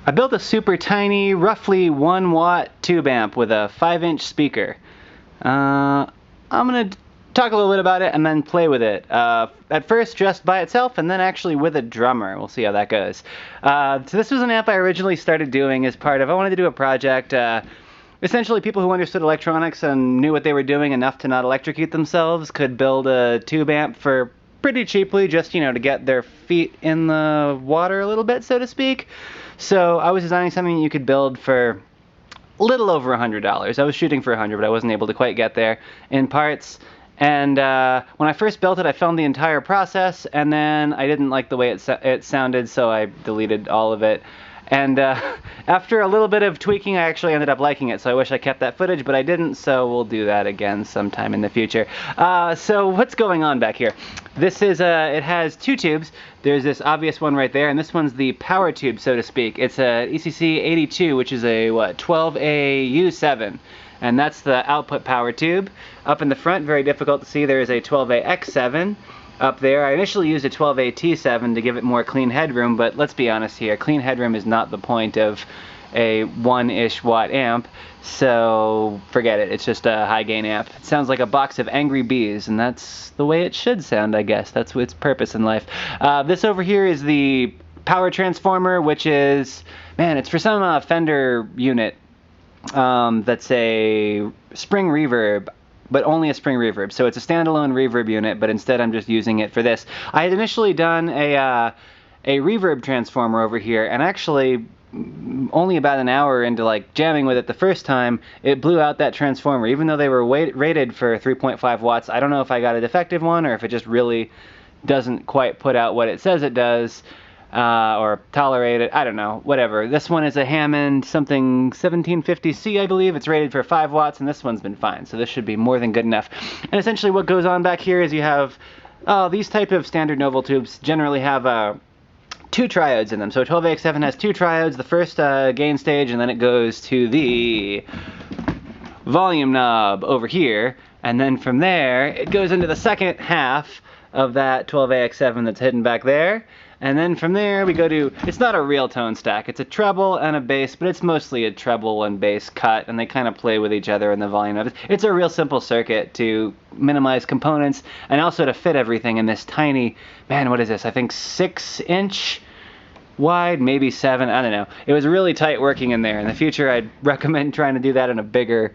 I built a super tiny, roughly 1 watt tube amp with a 5-inch speaker. I'm going to talk a little bit about it and then play with it. At first just by itself and then actually with a drummer. We'll see how that goes. So this was an amp I originally started doing as part of, I wanted to do a project. Essentially people who understood electronics and knew what they were doing enough to not electrocute themselves could build a tube amp for pretty cheaply, just, you know, to get their feet in the water a little bit, so to speak. So I was designing something you could build for a little over $100. I was shooting for 100, but I wasn't able to quite get there in parts. And when I first built it, I filmed the entire process, and then I didn't like the way it sounded, so I deleted all of it. And after a little bit of tweaking, I actually ended up liking it, so I wish I kept that footage, but I didn't, so we'll do that again sometime in the future. So what's going on back here? This is, it has 2 tubes. There's this obvious one right there, and this one's the power tube, so to speak. It's a ECC 82, which is a, 12A U7. And that's the output power tube. Up in the front, very difficult to see, there is a 12A X7. Up there, I initially used a 12A T7 to give it more clean headroom, but let's be honest here, clean headroom is not the point of a 1-ish watt amp, so forget it, it's just a high gain amp. It sounds like a box of angry bees, and that's the way it should sound, I guess. That's its purpose in life. This over here is the power transformer, which is, man, it's for some Fender unit that's a spring reverb, but only a spring reverb. So it's a standalone reverb unit, but instead I'm just using it for this. I had initially done a reverb transformer over here, and actually only about an hour into like jamming with it the first time, it blew out that transformer. Even though they were rated for 3.5 watts, I don't know if I got a defective one or if it just really doesn't quite put out what it says it does. Or tolerate it, I don't know, whatever. This one is a Hammond something 1750C, I believe. It's rated for 5 watts, and this one's been fine, so this should be more than good enough. And essentially what goes on back here is you have, these type of standard Novel tubes generally have 2 triodes in them. So a 12AX7 has 2 triodes, the first gain stage, and then it goes to the volume knob over here, and then from there it goes into the second half of that 12AX7 that's hidden back there. And then from there we go to, it's not a real tone stack, it's a treble and a bass, but it's mostly a treble and bass cut, and they kind of play with each other in the volume of it. It's a real simple circuit to minimize components, and also to fit everything in this tiny, man, what is this, I think 6-inch wide, maybe 7, I don't know. It was really tight working in there. In the future I'd recommend trying to do that in a bigger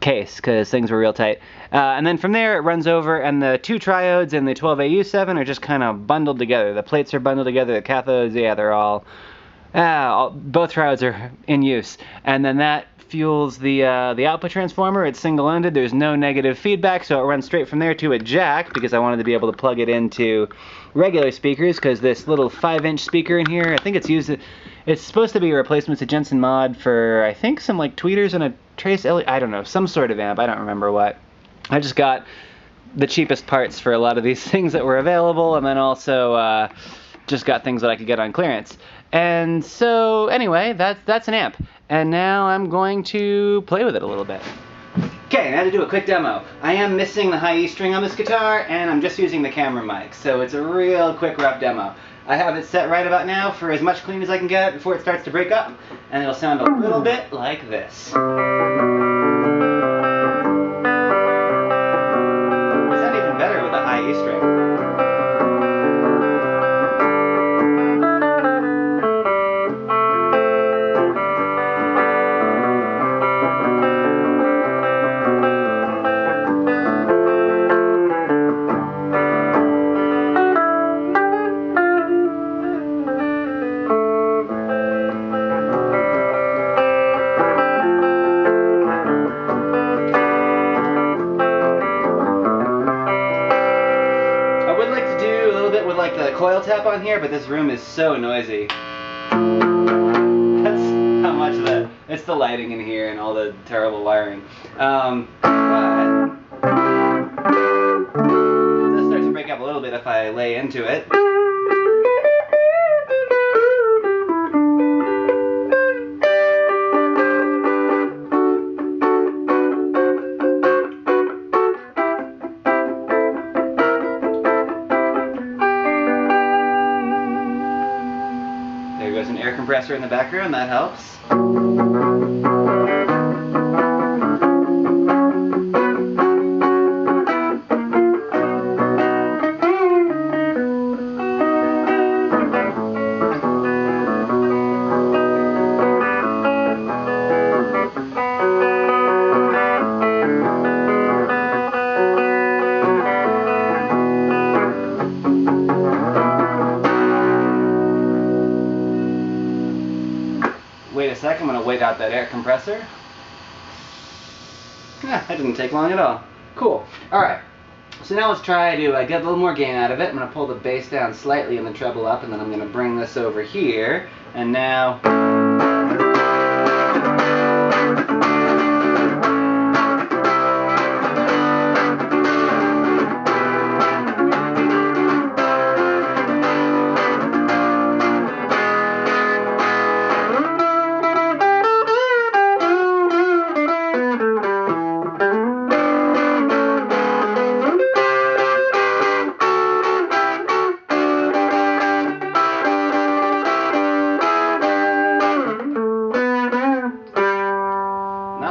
case, because things were real tight. And then from there it runs over, and the 2 triodes and the 12AU7 are just kind of bundled together. The plates are bundled together, the cathodes, yeah, they're all both triodes are in use. And then that fuels the output transformer. It's single-ended, there's no negative feedback, so it runs straight from there to a jack, because I wanted to be able to plug it into regular speakers, because this little 5-inch speaker in here, I think it's supposed to be a replacement to Jensen Mod for, I think, some like tweeters and a Trace LED, I don't know, some sort of amp, I don't remember what. I just got the cheapest parts for a lot of these things that were available, and then also just got things that I could get on clearance. And so anyway, that's an amp. And now I'm going to play with it a little bit. Okay, now to do a quick demo. I am missing the high E string on this guitar, and I'm just using the camera mic, so it's a real quick, rough demo. I have it set right about now for as much clean as I can get before it starts to break up, and it'll sound a little bit like this. It sounds even better with a high E string. Like the coil tap on here, but this room is so noisy. That's how much of that. It's the lighting in here and all the terrible wiring. But it does start to break up a little bit if I lay into it. compressor in the background, that helps. Wait a sec, I'm going to wait out that air compressor. Yeah, that didn't take long at all. Cool. Alright, so now let's try to get a little more gain out of it. I'm going to pull the bass down slightly and the treble up, and then I'm going to bring this over here. And now...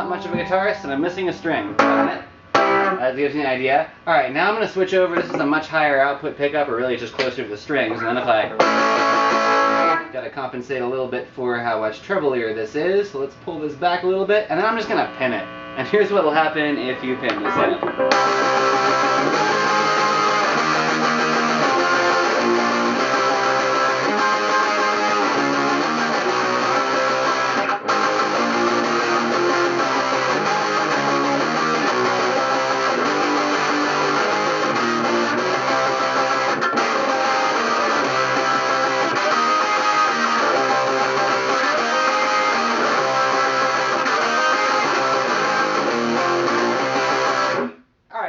much of a guitarist, and I'm missing a string. That gives you an idea. Alright, now I'm going to switch over. This is a much higher output pickup, or really just closer to the strings. And then if I... got to compensate a little bit for how much treblier this is. So let's pull this back a little bit, and then I'm just going to pin it. And here's what will happen if you pin this in.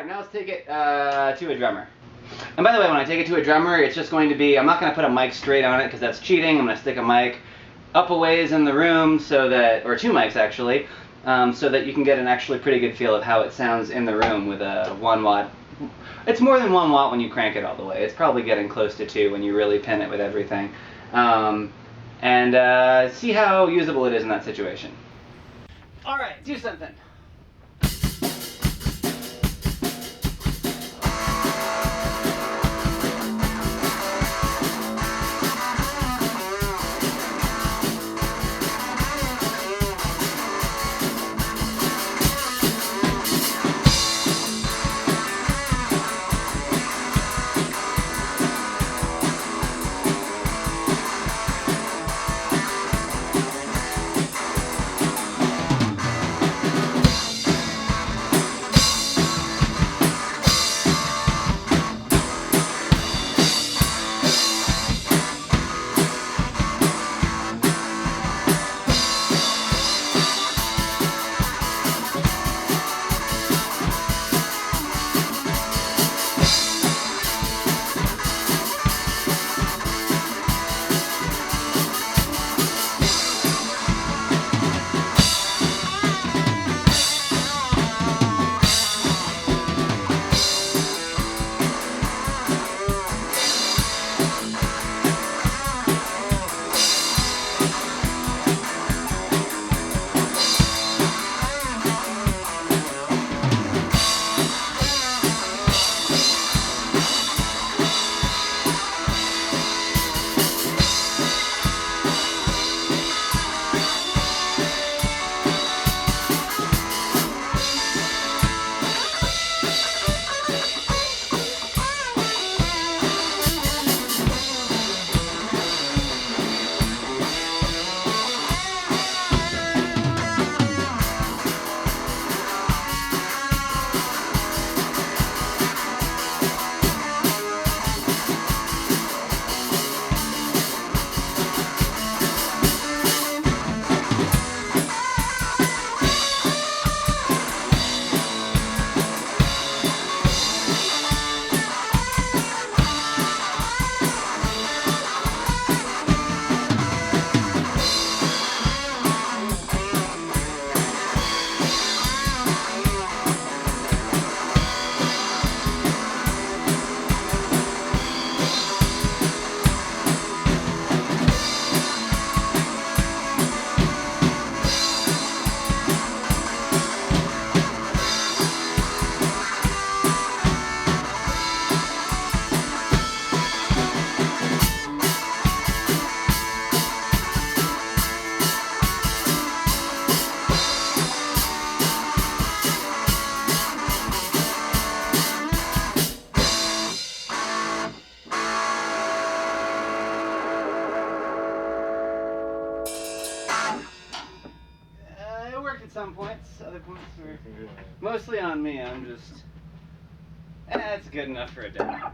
Now let's take it to a drummer. And by the way, when I take it to a drummer, it's just going to be, I'm not going to put a mic straight on it because that's cheating. I'm going to stick a mic up a ways in the room so that, or two mics actually, so that you can get an actually pretty good feel of how it sounds in the room with a 1 watt. It's more than 1 watt when you crank it all the way. It's probably getting close to 2 when you really pin it with everything. And see how usable it is in that situation. Alright, do something. at some points. Other points were mostly on me. I'm just... it's good enough for a demo.